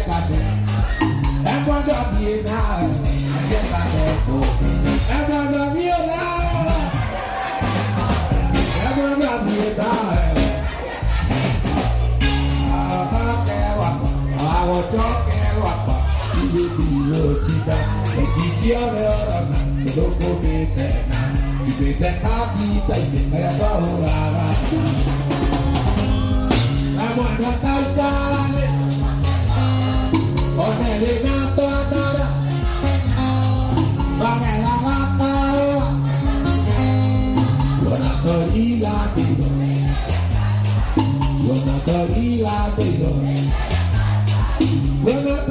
kade. Everybody be now. Aye kade ko. Everybody be now. Everybody be now. We're not